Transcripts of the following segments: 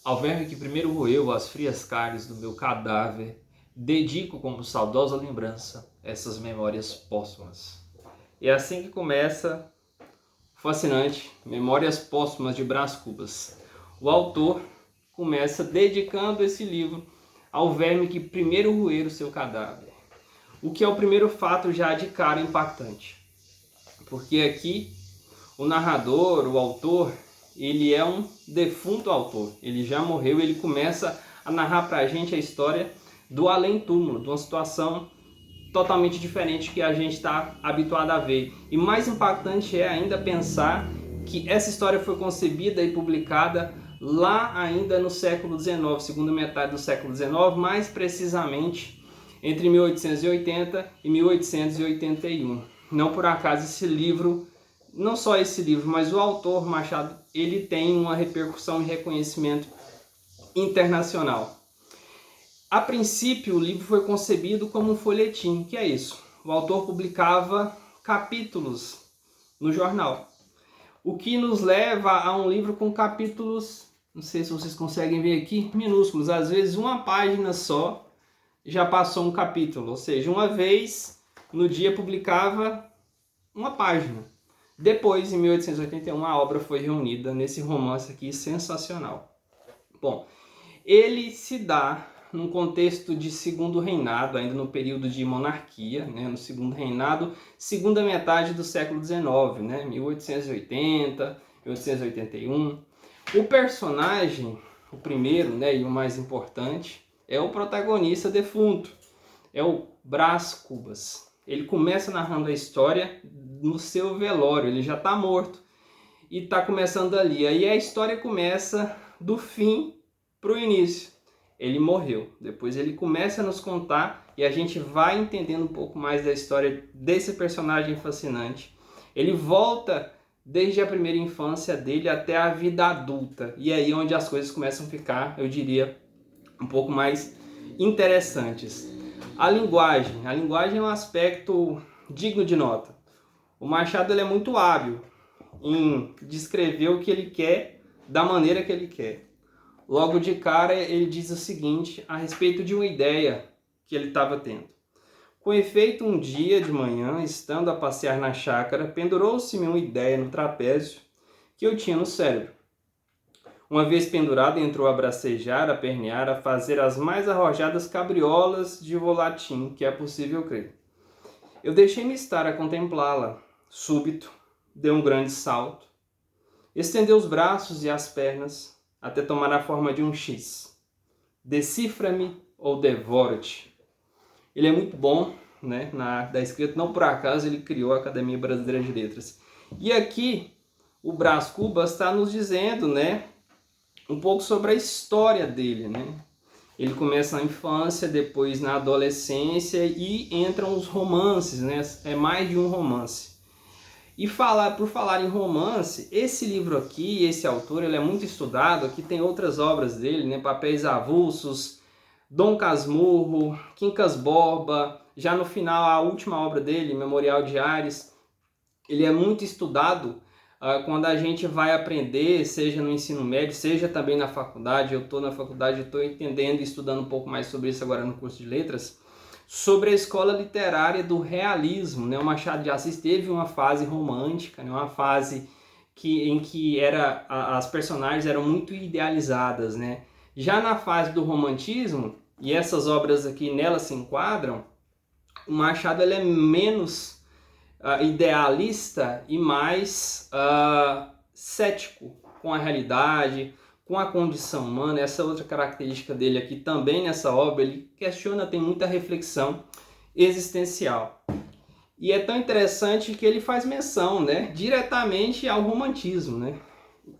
Ao verme que primeiro roeu as frias carnes do meu cadáver, dedico como saudosa lembrança essas memórias póstumas. E é assim que começa o fascinante Memórias Póstumas de Brás Cubas. O autor começa dedicando esse livro ao verme que primeiro roeu o seu cadáver. O que é o primeiro fato já de cara impactante. Porque aqui o narrador, o autor, ele é um defunto autor. Ele já morreu, ele começa a narrar pra gente a história do além-túmulo, de uma situação totalmente diferente que a gente está habituado a ver. E mais impactante é ainda pensar que essa história foi concebida e publicada lá ainda no século XIX, segunda metade do século XIX, mais precisamente entre 1880 e 1881. Não por acaso esse livro, não só esse livro, mas o autor Machado, ele tem uma repercussão e reconhecimento internacional. A princípio, o livro foi concebido como um folhetim. Que é isso? O autor publicava capítulos no jornal. O que nos leva a um livro com capítulos, não sei se vocês conseguem ver aqui, minúsculos. Às vezes uma página só já passou um capítulo. Ou seja, uma vez no dia publicava uma página. Depois, em 1881, a obra foi reunida nesse romance aqui sensacional. Bom, ele se dá num contexto de segundo reinado, ainda no período de monarquia, né, no segundo reinado, segunda metade do século XIX, né, 1880, 1881. O personagem, o primeiro, né, e o mais importante, é o protagonista defunto, é o Brás Cubas. Ele começa narrando a história no seu velório, ele já está morto e está começando ali. Aí a história começa do fim para o início. Ele morreu. Depois ele começa a nos contar e a gente vai entendendo um pouco mais da história desse personagem fascinante. Ele volta desde a primeira infância dele até a vida adulta. E aí onde as coisas começam a ficar, eu diria, um pouco mais interessantes. A linguagem é um aspecto digno de nota. O Machado ele é muito hábil em descrever o que ele quer da maneira que ele quer. Logo de cara ele diz o seguinte a respeito de uma ideia que ele estava tendo. Com efeito, um dia de manhã, estando a passear na chácara, pendurou-se-me uma ideia no trapézio que eu tinha no cérebro. Uma vez pendurado, entrou a bracejar, a pernear, a fazer as mais arrojadas cabriolas de volatim que é possível crer. Eu deixei-me estar a contemplá-la. Súbito, deu um grande salto. Estendeu os braços e as pernas até tomar a forma de um X. Decifra-me ou devoro-te. Ele é muito bom, né, na arte da escrita. Não por acaso ele criou a Academia Brasileira de Letras. E aqui o Brás Cubas está nos dizendo, né, um pouco sobre a história dele, né? Ele começa na infância, depois na adolescência e entram os romances, né? É mais de um romance. E por falar em romance, esse livro aqui, esse autor, ele é muito estudado. Aqui tem outras obras dele, né? Papéis Avulsos, Dom Casmurro, Quincas Borba. Já no final, a última obra dele, Memorial de Ares, ele é muito estudado quando a gente vai aprender, seja no ensino médio, seja também na faculdade. Eu estou na faculdade, estou entendendo e estudando um pouco mais sobre isso agora no curso de letras, sobre a escola literária do realismo, né? O Machado de Assis teve uma fase romântica, né? Uma fase em que as personagens eram muito idealizadas, né? Já na fase do romantismo, e essas obras aqui nelas se enquadram, o Machado ele é menos idealista e mais cético com a realidade, com a condição humana. Essa outra característica dele aqui também nessa obra, ele questiona, tem muita reflexão existencial. E é tão interessante que ele faz menção, né, diretamente ao romantismo, né?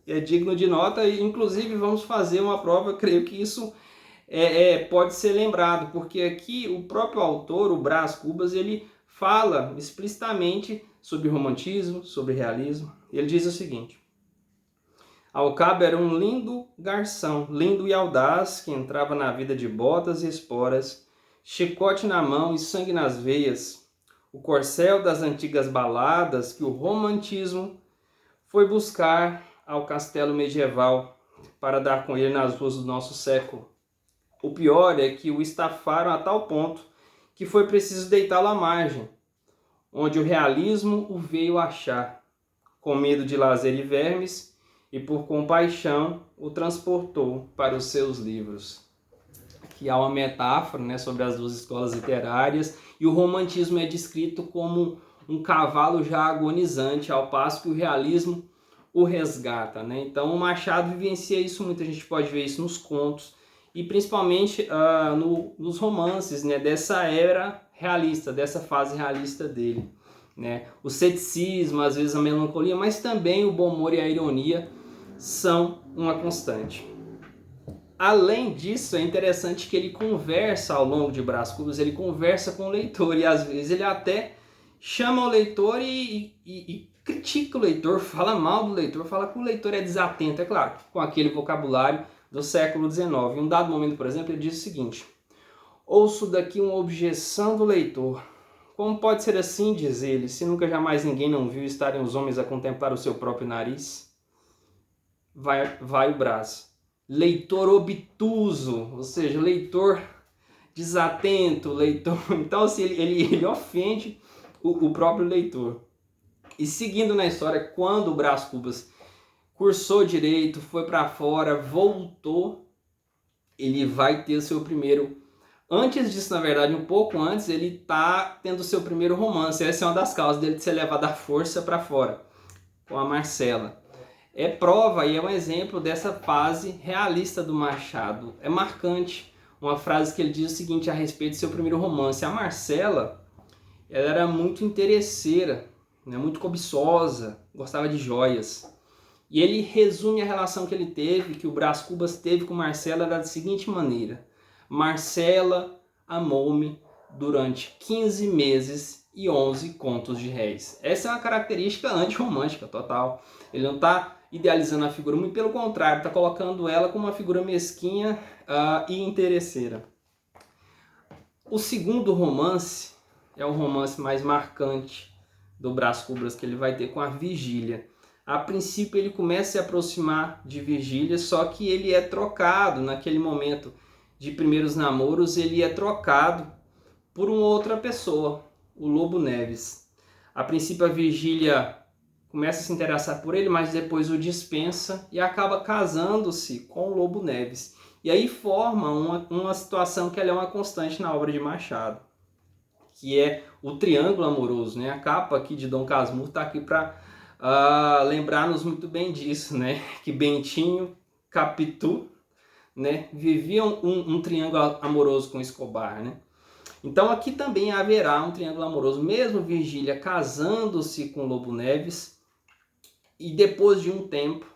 É digno de nota e inclusive vamos fazer uma prova, eu creio que isso pode ser lembrado, porque aqui o próprio autor, o Brás Cubas, ele fala explicitamente sobre romantismo, sobre realismo. Ele diz o seguinte: ao cabo era um lindo garçom, lindo e audaz, que entrava na vida de botas e esporas, chicote na mão e sangue nas veias, o corcel das antigas baladas que o romantismo foi buscar ao castelo medieval, para dar com ele nas ruas do nosso século. O pior é que o estafaram a tal ponto que foi preciso deitá-lo à margem, onde o realismo o veio achar, com medo de lazer e vermes, e por compaixão o transportou para os seus livros. Aqui há uma metáfora, né, sobre as duas escolas literárias, e o romantismo é descrito como um cavalo já agonizante, ao passo que o realismo o resgata, né? Então o Machado vivencia isso muito, a gente pode ver isso nos contos, e principalmente nos romances, né, dessa era realista, dessa fase realista dele. Né? O ceticismo, às vezes a melancolia, mas também o bom humor e a ironia são uma constante. Além disso, é interessante que ele conversa ao longo de Brás Cubas, ele conversa com o leitor, e às vezes ele até chama o leitor e critica o leitor, fala mal do leitor, fala que o leitor é desatento, é claro, com aquele vocabulário do século XIX. Em um dado momento, por exemplo, ele diz o seguinte: ouço daqui uma objeção do leitor. Como pode ser assim, diz ele, se nunca jamais ninguém não viu estarem os homens a contemplar o seu próprio nariz? Vai o Brás. Leitor obtuso, ou seja, leitor desatento, leitor... Então, assim, ele ofende o próprio leitor. E seguindo na história, quando o Brás Cubas cursou direito, foi para fora, voltou, ele vai ter o seu primeiro... Antes disso, na verdade, um pouco antes, ele está tendo o seu primeiro romance. Essa é uma das causas dele de ser levado à força para fora, com a Marcela. É prova e é um exemplo dessa fase realista do Machado. É marcante uma frase que ele diz o seguinte a respeito do seu primeiro romance. A Marcela, ela era muito interesseira, né, muito cobiçosa, gostava de joias. E ele resume a relação que ele teve, que o Brás Cubas teve com Marcela da seguinte maneira: Marcela amou-me durante 15 meses e 11 contos de réis. Essa é uma característica antirromântica total. Ele não está idealizando a figura, muito pelo contrário, está colocando ela como uma figura mesquinha e interesseira. O segundo romance é o romance mais marcante do Brás Cubas, que ele vai ter com a Virgília. A princípio ele começa a se aproximar de Virgília, só que ele é trocado naquele momento de primeiros namoros, ele é trocado por uma outra pessoa, o Lobo Neves. A princípio a Virgília começa a se interessar por ele, mas depois o dispensa e acaba casando-se com o Lobo Neves. E aí forma uma situação que ela é uma constante na obra de Machado, que é o triângulo amoroso, né? A capa aqui de Dom Casmurro está aqui para lembrar-nos muito bem disso, né? Que Bentinho, Capitu, né, viviam um triângulo amoroso com Escobar, né? Então aqui também haverá um triângulo amoroso, mesmo Virgília casando-se com Lobo Neves, e depois de um tempo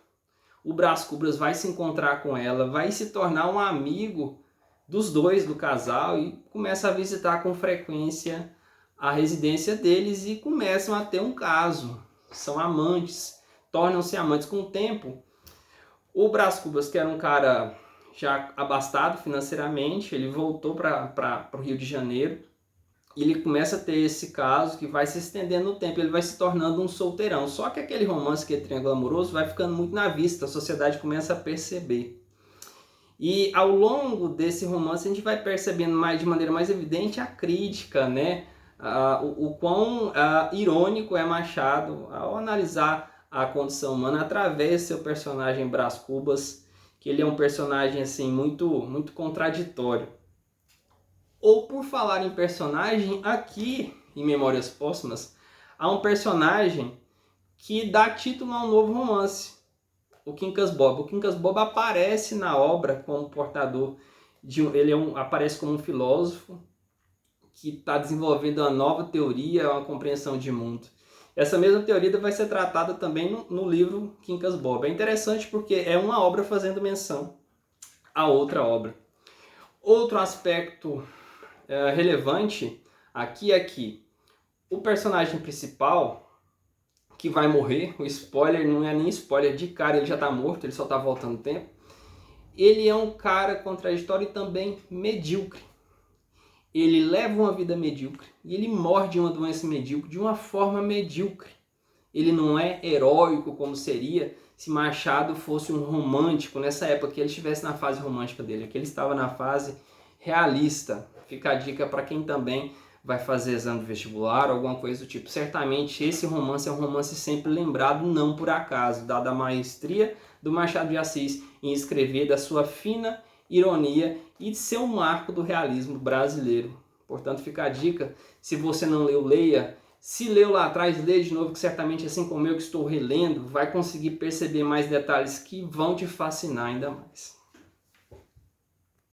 o Brás Cubas vai se encontrar com ela, vai se tornar um amigo dos dois, do casal, e começa a visitar com frequência a residência deles e começam a ter um caso. São amantes, tornam-se amantes com o tempo. O Brás Cubas, que era um cara já abastado financeiramente, ele voltou para o Rio de Janeiro e ele começa a ter esse caso que vai se estendendo no tempo, ele vai se tornando um solteirão. Só que aquele romance que é triângulo amoroso vai ficando muito na vista, a sociedade começa a perceber. E ao longo desse romance a gente vai percebendo de maneira mais evidente a crítica, né? O quão irônico é Machado ao analisar a condição humana através do seu personagem Brás Cubas, que ele é um personagem assim muito contraditório. Ou por falar em personagem, aqui em Memórias Póstumas há um personagem que dá título a um novo romance, o Quincas Boba. O Quincas Boba aparece na obra como portador ele aparece como um filósofo que está desenvolvendo uma nova teoria, uma compreensão de mundo. Essa mesma teoria vai ser tratada também no livro Quincas Boba. É interessante porque é uma obra fazendo menção a outra obra. Outro aspecto relevante aqui é que o personagem principal, que vai morrer, o spoiler não é nem spoiler, de cara ele já está morto, ele só está voltando o tempo, ele é um cara contraditório e também medíocre. Ele leva uma vida medíocre e ele morre de uma doença medíocre, de uma forma medíocre. Ele não é heróico como seria se Machado fosse um romântico nessa época, que ele estivesse na fase romântica dele, que ele estava na fase realista. Fica a dica para quem também vai fazer exame vestibular, alguma coisa do tipo. Certamente esse romance é um romance sempre lembrado, não por acaso, dada a maestria do Machado de Assis em escrever, da sua fina ironia e de ser um marco do realismo brasileiro. Portanto, fica a dica, se você não leu, leia. Se leu lá atrás, leia de novo, que certamente, assim como eu que estou relendo, vai conseguir perceber mais detalhes que vão te fascinar ainda mais.